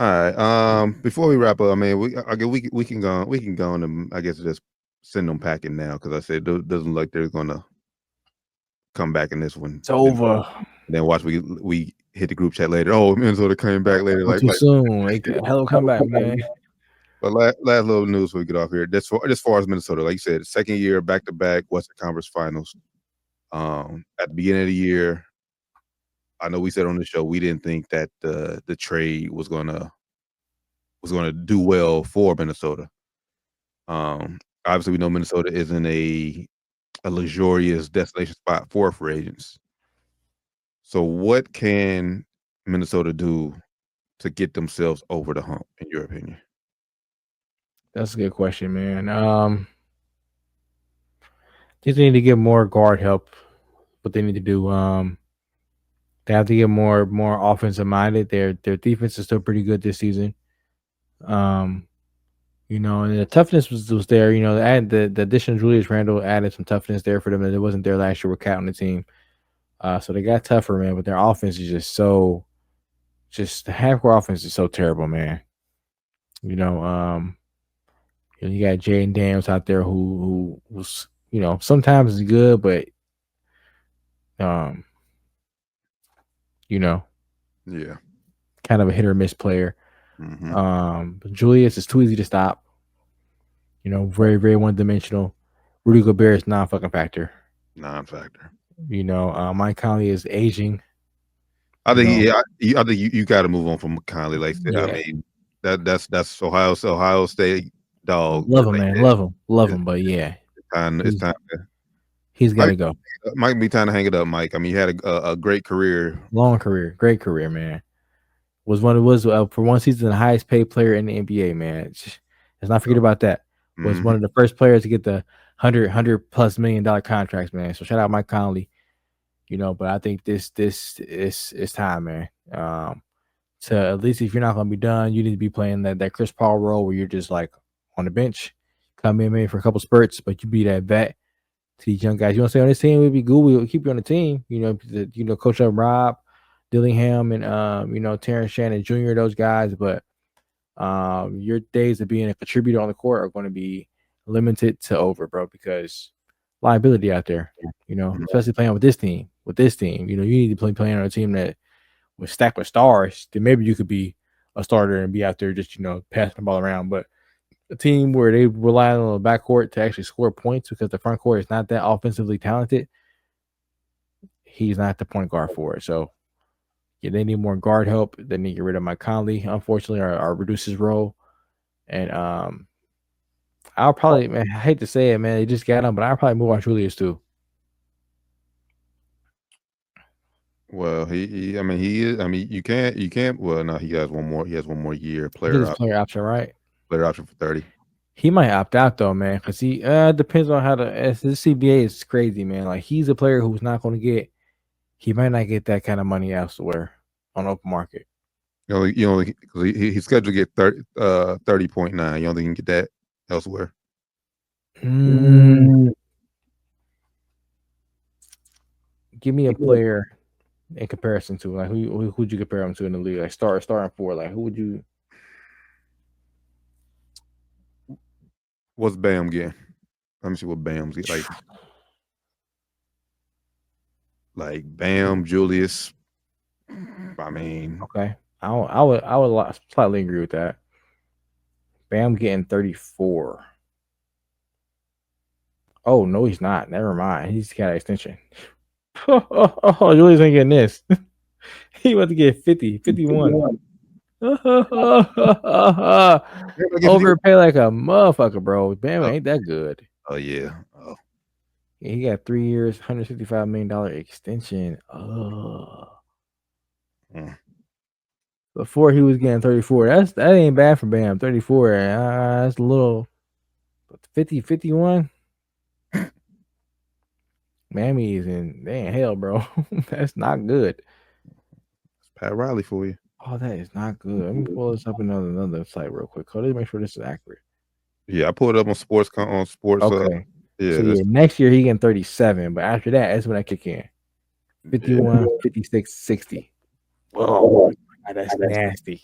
All right. Before we wrap up, I mean, I guess we can go on and I guess just send them packing now because I said it doesn't look like they're gonna come back in this one. It's over. Then watch we hit the group chat later. Oh, Minnesota came back later. Not too soon. Like, hello, come back, man. But last little news before we get off here. As far as Minnesota, like you said, second year back to back Western Conference Finals. At the beginning of the year, I know we said on the show we didn't think that the trade was gonna do well for Minnesota. Obviously, we know Minnesota isn't a luxurious destination spot for free agents. So, what can Minnesota do to get themselves over the hump, in your opinion? That's a good question, man. Just need to get more guard help. What they need to do. They have to get more offensive minded. Their defense is still pretty good this season. Um, and the toughness was there. The addition of Julius Randle added some toughness there for them that it wasn't there last year with Cat on the team. So they got tougher, man. But their offense is just the half court offense is so terrible, man. You know, um, you got Jaden Daniels out there who was sometimes is good, but um, you know, Yeah. kind of a hit or miss player. Mm-hmm. Julius is too easy to stop. Very, very one dimensional. Rudy Gobert is non-fucking factor. Non-factor. Mike Conley is aging. I think I think you got to move on from Conley. Like I Yeah. mean, that's Ohio State dog. Love him, Like man. that. Love him. But yeah, It's time. he's got to go. Might be time to hang it up, Mike. I mean, you had a great career. Long career, great career, man. Was for one season the highest paid player in the NBA, man. Let's not forget about that. Was one of the first players to get the $100+ million contracts, man. So shout out Mike Conley. But I think this is time, man. To at least if you're not gonna be done, you need to be playing that Chris Paul role where you're just like on the bench, come in maybe for a couple spurts, but you be that vet to these young guys. You want to stay on this team? We'd be good. We'll keep you on the team. Coach up Rob Dillingham and Terrence Shannon Jr. Those guys, but your days of being a contributor on the court are going to be limited to over, bro, because liability out there. Especially playing with this team. You need to playing on a team that was stacked with stars. Then maybe you could be a starter and be out there just passing the ball around. But a team where they rely on the backcourt to actually score points because the front court is not that offensively talented, he's not the point guard for it. So yeah, they need more guard help. They need to get rid of Mike Conley, unfortunately, or reduce his role. And I'll probably, man, I hate to say it, man, they just got him, but I'll probably move on Julius too. Well, he I mean, he is. I mean, you can't. Well, no, he has one more. He has one more year. Player option, right? Player option for 30. He might opt out though, man, because he depends on how the CBA is crazy, man. Like he's a player who's not going to get. He might not get that kind of money elsewhere on open market. You only because he's scheduled to get 30.9. You don't think you can get that elsewhere? Give me a player in comparison to like who'd you compare him to in the league? Like starting four, like who would you? What's Bam getting? Let me see what Bam's get like Bam, Julius. I mean, okay, I would slightly agree with that. Bam getting 34. Oh no, he's not. Never mind. He's got an extension. Oh, Julius ain't getting this. He about to get 50, 51. Overpay like a motherfucker, bro. Bam ain't that good. Oh yeah. Oh. Yeah, he got 3 years, $155 million extension. Oh. Before he was getting 34. That ain't bad for Bam. 34. That's a little 50, 51. Mammy is in hell, bro. That's not good. It's Pat Riley for you. Oh, that is not good. Let me pull this up another site real quick. Let me make sure this is accurate. Yeah, I pulled it up on sports. Okay. Yeah. So yeah, next year he getting 37, but after that, that's when I kick in. 51, 56, 60. Oh, God, that's nasty.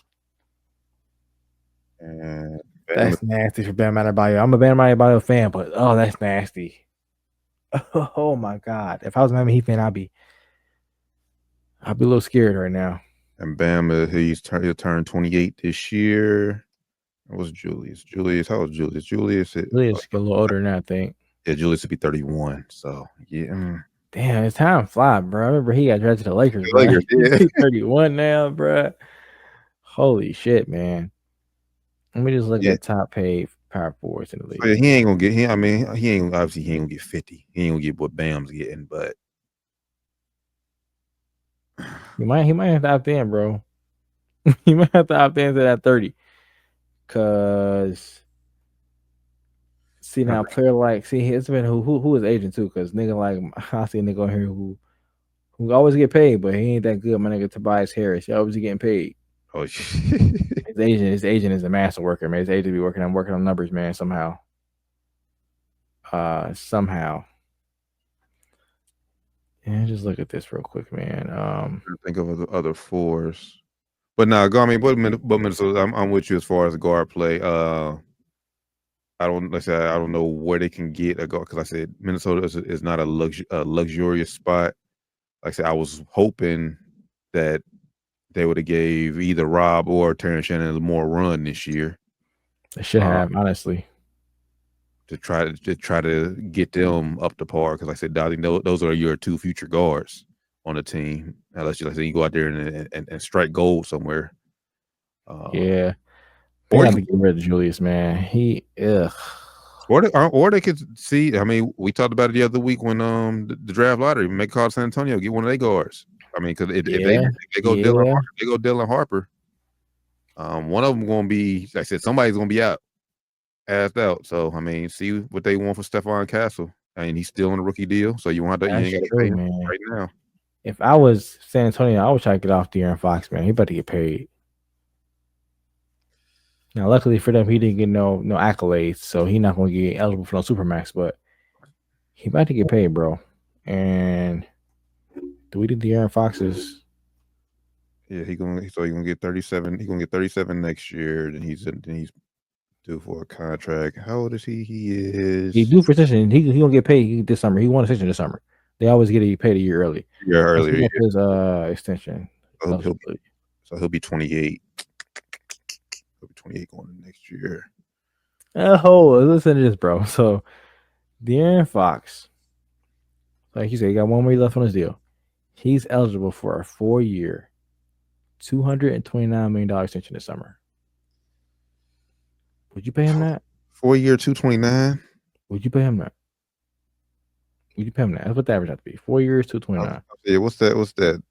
And Bam is That's nasty for Bam Adebayo. I'm a Bam Adebayo fan, but oh, that's nasty. Oh my god! If I was a Miami Heat fan, I'd be a little scared right now. and Bam, he'll turn 28 this year. What's Julius? Julius, how old is Julius? Julius, Really, just get a little older than that, I think. yeah, Julius will be 31. So yeah, Damn, it's time fly, bro. I remember he got drafted to the Lakers, bro. Lakers, yeah. He's 31 now, bro. Holy shit, man. Let me just look Yeah. at top paid power forwards in the So yeah, league. he ain't gonna get. I mean, he ain't obviously he ain't gonna get 50. He ain't gonna get what Bam's getting, but He might have to opt in, bro. He might have to opt into that 30. Cause see now player like it's been who is agent too, cause nigga like I see a nigga on here who always get paid, but he ain't that good. My nigga Tobias Harris, he always getting paid. oh shit. His agent is a master worker, man. His agent be working on numbers, man, somehow. Somehow. Yeah, just look at this real quick, man. Think of other fours. But now, I mean, but Minnesota, I'm with you as far as guard play. I don't know where they can get a guard because I said Minnesota is not a luxurious spot. Like I said, I was hoping that they would have gave either Rob or Terrence Shannon more run this year. They should have, honestly. To try to get them up to par because like I said, I think those are your two future guards on the team. Unless you go out there and strike gold somewhere. Yeah. They Or have to get rid of Julius, man. or they could see. I mean, we talked about it the other week when the draft lottery make call San Antonio get one of their guards. I mean, because if they go Dylan Harper, one of them going to be like I said, somebody's going to be asked out. So I mean, see what they want for Stephon Castle. I mean, he's still on a rookie deal, so you ain't got to pay him right now. If I was San Antonio, I would try to get off De'Aaron Fox, man. He about to get paid. Now, luckily for them, he didn't get no accolades, so he's not going to get eligible for no supermax. But he about to get paid, bro. And do we think De'Aaron Fox is? Yeah, he's gonna get 37. He's gonna get 37 next year. Then he's due for a contract. How old is he? He is. He due for extension. He gonna get paid this summer. He won a extension this summer. They always get paid a year early. Yeah, earlier. Yeah. His extension. So he'll be 28. He'll be 28 going into next year. Oh, listen to this, bro. So De'Aaron Fox, like you said, he got 1 year left on his deal. He's eligible for a 4-year, $229 million extension this summer. Would you pay him that? 4-year, 229. Would you pay him that? Would you pay him that? That's what the average has to be. 4 years, 229. Yeah, what's that?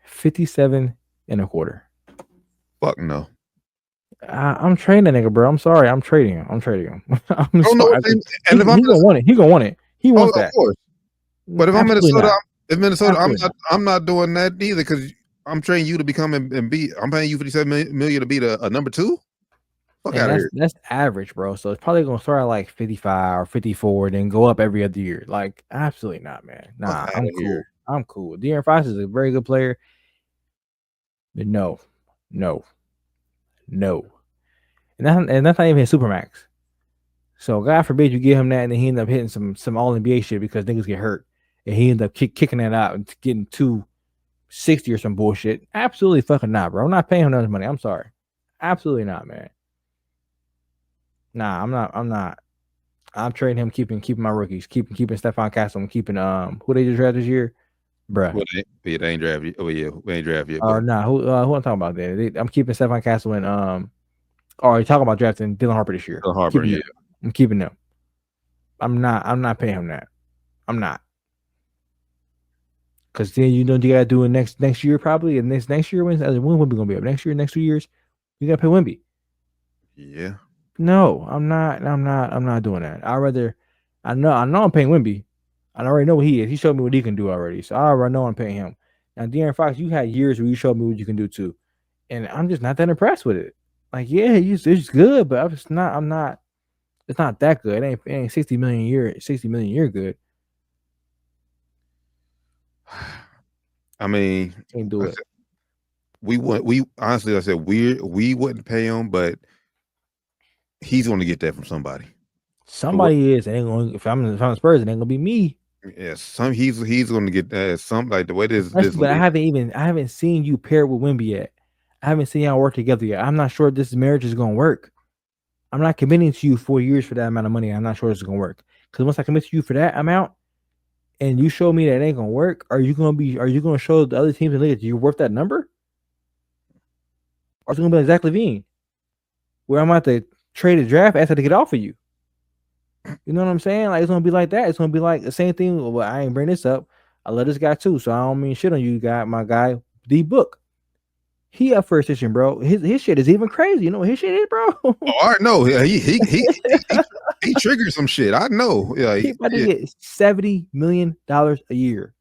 57 and a quarter. Fuck no. I'm trading that nigga, bro. I'm sorry. I'm trading him. I'm sorry. And if I'm gonna want it. He gonna want it. He wants that. Of course. But if I'm Minnesota, I'm not doing that either because I'm trading you to become and be. I'm paying you $57 million to be a number 2. Fuck out of here. That's average, bro. So it's probably gonna start at like 55 or 54, then go up every other year. Like, absolutely not, man. Nah, I'm cool. Here. I'm cool. De'Aaron Fox is a very good player. But no. And that's not even his supermax. So God forbid you give him that and then he end up hitting some all NBA shit because niggas get hurt. And he end up kicking that out and getting 260 or some bullshit. Absolutely fucking not, bro. I'm not paying him that money. I'm sorry. Absolutely not, man. Nah, I'm not. I'm trading him, keeping my rookies, keeping Stephon Castle, and keeping who they just drafted this year, bruh. Well, they ain't draft yet. Oh yeah, we ain't draft yet. Or nah, who I'm talking about there? I'm keeping Stephon Castle and you're talking about drafting Dylan Harper this year. Dylan Harper, yeah. I'm keeping them. I'm not paying him that. I'm not. Because then you gotta do it next year probably, and next year when Wemby gonna be up next year, next 2 years, you gotta pay Wemby. Yeah. No, I'm not doing that. I know I'm paying Wemby. I already know what he is. He showed me what he can do already. So I already know I'm paying him. Now, De'Aaron Fox, you had years where you showed me what you can do too. And I'm just not that impressed with it. Like, yeah, it's good, but it's not that good. It ain't 60 million a year good. I mean, can't do it. I said, we honestly, I said we wouldn't pay him, but he's going to get that from somebody. Somebody is. It ain't gonna, if I'm the Spurs, it ain't gonna be me. Yes, he's going to get that. Some like the way this Especially, but league. I haven't seen you paired with Wimby yet. I haven't seen y'all work together yet. I'm not sure if this marriage is gonna work. I'm not committing to you 4 years for that amount of money. I'm not sure it's gonna work. Because once I commit to you for that amount, and you show me that it ain't gonna work, are you gonna show the other teams in the league that you're worth that number? Or it's gonna be like Zach Levine, where I'm about to trade a draft asset to get off of you. You know what I'm saying? Like it's gonna be like that. It's gonna be like the same thing. Well, I ain't bring this up. I love this guy too, so I don't mean shit on you, guy. My guy, D Book. He up for extension, bro. His shit is even crazy. You know what his shit is, bro? Oh, I know. Yeah, he triggered some shit. I know. Yeah, He about to get $70 million a year.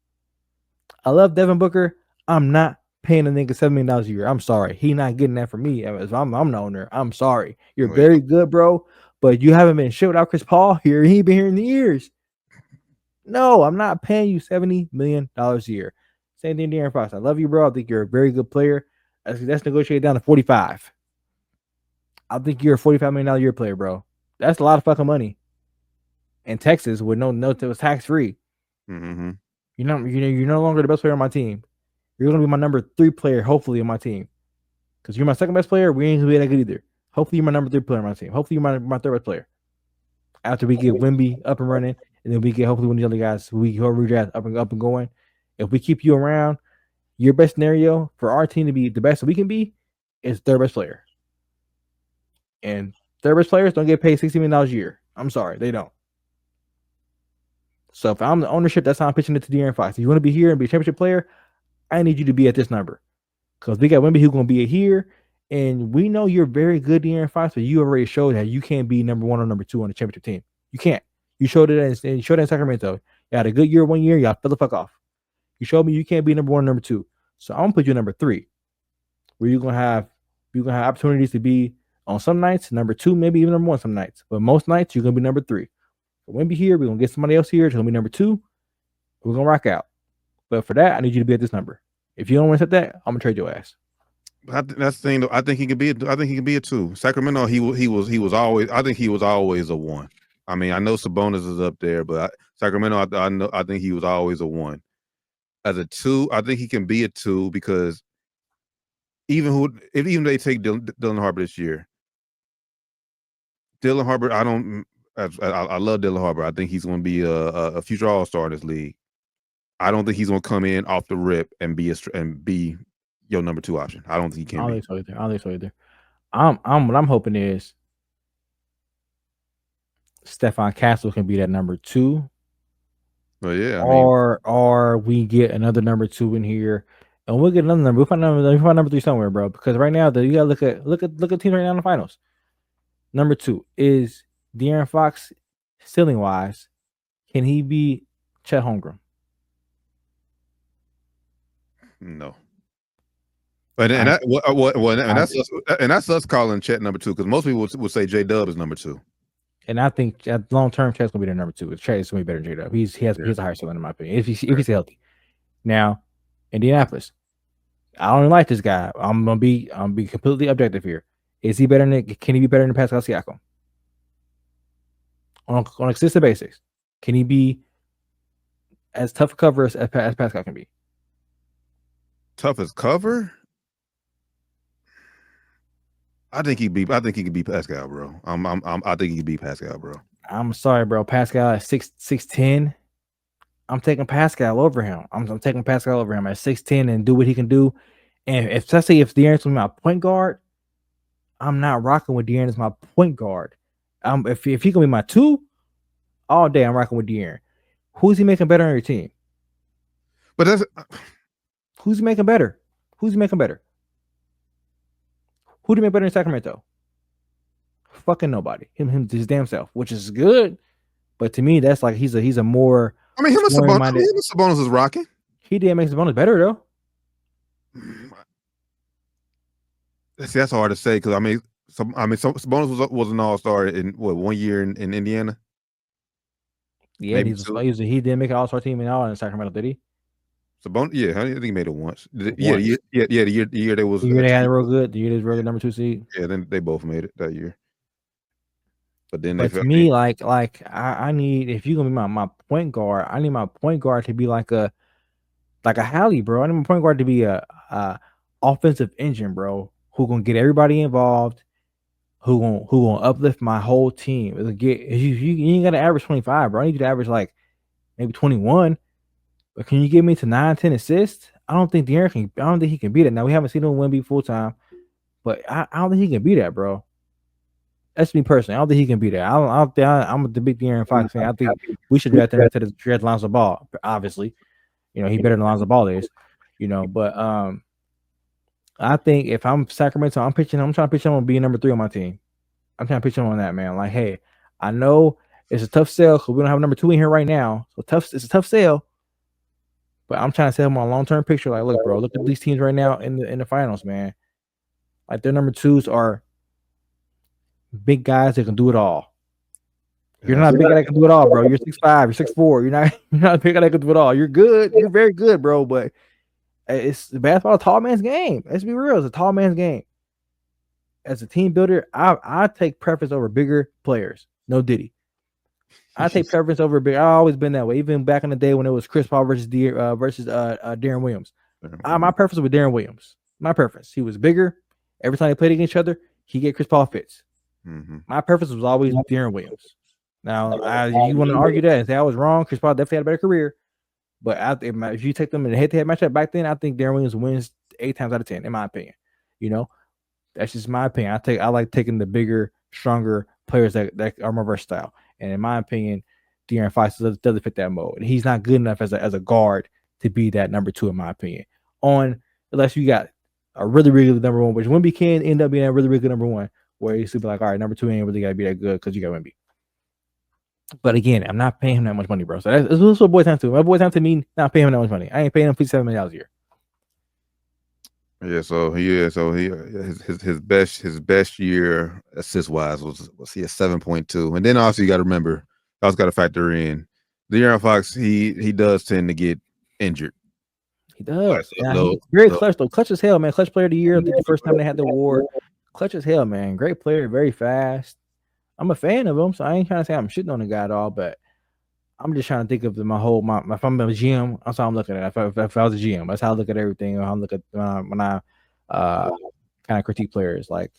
I love Devin Booker. I'm not paying a nigga $7 million a year. I'm sorry. He not getting that from me. I'm the owner. I'm sorry. You're well, very good, bro, but you haven't been shit without Chris Paul here. He ain't been here in the years. No, I'm not paying you $70 million a year. Same thing, De'Aaron Fox. I love you, bro. I think you're a very good player. That's negotiated down to 45. I think you're a $45 million a year player, bro. That's a lot of fucking money. In Texas, with no it was tax free. mm-hmm. You're no longer the best player on my team. You're gonna be my number 3 player, hopefully, on my team. Because you're my second best player, we ain't gonna be that good either. Hopefully, you're my number 3 player on my team. Hopefully, you're my third best player. After we get Wimby up and running, and then we get hopefully one of the other guys we redraft up and going. If we keep you around, your best scenario for our team to be the best that we can be is third best player. And third best players don't get paid $60 million a year. I'm sorry, they don't. So if I'm the ownership, that's how I'm pitching it to De'Aaron Fox. If you want to be here and be a championship player, I need you to be at this number. Because we got Wemby who's going to be here. And we know you're very good, De'Aaron Fox, but you already showed that you can't be number 1 or number 2 on the championship team. You can't. You showed it in Sacramento. You had a good year 1 year, y'all fell the fuck off. You showed me you can't be number 1 or number 2. So I'm gonna put you number 3. Where you're gonna have opportunities to be on some nights, number 2, maybe even number 1 some nights. But most nights you're gonna be number 3. Wemby here, we're gonna get somebody else here, it's gonna be number 2. We're gonna rock out. But for that, I need you to be at this number. If you don't want to set that, I'm gonna trade your ass. That's the thing. Though. I think he can be. I think he can be a 2. Sacramento. He was always. I think he was always a 1. I mean, I know Sabonis is up there, but Sacramento. I know. I think he was always a 1. As a 2, I think he can be a 2 because even they take Dylan Harper this year, Dylan Harper. I don't. I love Dylan Harper. I think he's going to be a future All-Star in this league. I don't think he's going to come in off the rip and be your number 2 option. I don't think he can be. I don't think so either. What I'm hoping is Stephon Castle can be that number 2. But yeah, or we get another number 2 in here, and we'll get another number. We'll find number 3 somewhere, bro. Because right now, you gotta look at teams right now in the finals. Number 2 is De'Aaron Fox, ceiling wise. Can he be Chet Holmgren? no. And that's us calling Chet number 2 because most people would say J Dub is number 2. And I think at long term, Chet's gonna be their number 2. Chet is gonna be better than J Dub. He has a higher ceiling in my opinion. If he's healthy. Now, Indianapolis. I don't like this guy. I'm gonna be completely objective here. Is he better than? Can he be better than Pascal Siakam on a consistent basis? Can he be as tough a cover as Pascal can be? Tough as cover? I think he could be Pascal, bro. I think he could be Pascal, bro. I'm sorry, bro. Pascal at 6'10". I'm taking Pascal over him. I'm taking Pascal over him at 6'10" and do what he can do. And especially if De'Aaron's my point guard, I'm not rocking with De'Aaron as my point guard. If he can be my 2, all day I'm rocking with De'Aaron. Who's he making better on your team? But that's who's he making better? Who's he making better? Who do you make better in Sacramento? Fucking nobody. Him his damn self, which is good. But to me, that's like he's a more. I mean, him and Sabonis is rocking. He did make Sabonis better though. See, that's hard to say because Sabonis was an All-Star in 1 year in Indiana. Yeah, he didn't make an All-Star team in all in Sacramento, did he? Sabonis, yeah, I think he made it once. The year they was the year they had real good. The year they was real good number 2 seed. Yeah, then they both made it that year. But then But if to me, I need, if you're gonna be my point guard, I need my point guard to be like a Hallie, bro. I need my point guard to be a offensive engine, bro, who gonna get everybody involved, who gonna uplift my whole team. It'll get you ain't gotta average 25, bro. I need you to average like maybe 21. But can you get me to 9, 10 assists? I don't think he can beat it. Now we haven't seen him win full time, but I don't think he can beat that, bro. That's me personally. I don't think he can beat that. I don't think I'm the big De'Aaron Fox fan. I think we should draft him instead of draft Lonzo Ball. Obviously, he better than Lonzo Ball is. But I think if I'm Sacramento, I'm trying to pitch him on being number 3 on my team. I'm trying to pitch him on that, man. Like, hey, I know it's a tough sell because we don't have number 2 in here right now. So it's a tough sell. But I'm trying to sell him on a long-term picture. Like, look, bro, look at these teams right now in the finals, man. Like, their number 2s are big guys that can do it all. You're not a big guy that can do it all, bro. You're 6'5", you're 6'4". You're not a big guy that can do it all. You're good. You're very good, bro. But it's the basketball, a tall man's game. Let's be real. It's a tall man's game. As a team builder, I take preference over bigger players. No Diddy. I take preference over big. I've always been that way. Even back in the day when it was Chris Paul versus Deron Williams. My preference was Deron Williams. My preference. He was bigger. Every time they played against each other, he get Chris Paul fits. My preference was always Deron Williams. Now, you want to argue that and say I was wrong? Chris Paul definitely had a better career. But if you take them in a head-to-head matchup back then, I think Deron Williams wins 8 times out of 10, in my opinion. That's just my opinion. I like taking the bigger, stronger players that are more versatile. And in my opinion, De'Aaron Fox doesn't fit that mold. And he's not good enough as a guard to be that number 2, in my opinion. Unless you got a really, really good number 1, which Wemby can end up being a really, really good number 1, where you should be like, all right, number 2 ain't really got to be that good because you got Wemby. But again, I'm not paying him that much money, bro. So that's what boys have to. My boys have to me not paying him that much money. I ain't paying him $57 million a year. Yeah, so his best year assist wise was he at 7.2, and then also you got to remember, I also got to factor in De'Aaron Fox. He does tend to get injured. He does. He's very clutch though. Clutch as hell, man. Clutch player of the year. I think the first time they had the award. Clutch as hell, man. Great player, very fast. I'm a fan of him, so I ain't trying to say I'm shitting on the guy at all, but I'm just trying to think of if I'm a GM, that's how I'm looking at it. If I was a GM, that's how I look at everything. How I look at when I kind of critique players. Like,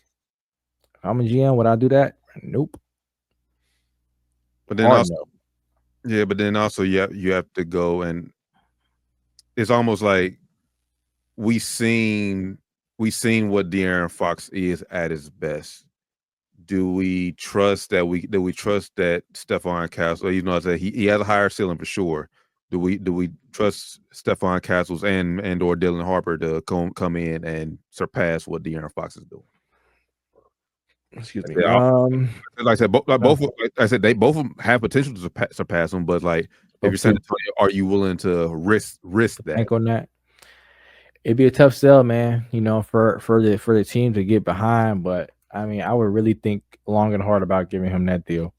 if I'm a GM, would I do that? Nope. But then also you have to go, and it's almost like we seen what De'Aaron Fox is at his best. Do we trust that Stephon Castles? You know, I said he has a higher ceiling for sure. Do we trust Stephon Castles and or Dylan Harper to come in and surpass what De'Aaron Fox is doing? Excuse me. Like I said, they both of them have potential to surpass them, but like if you're San Antonio, are you willing to risk that? Bank on that. It'd be a tough sell, man. For the team to get behind, but I mean, I would really think long and hard about giving him that deal.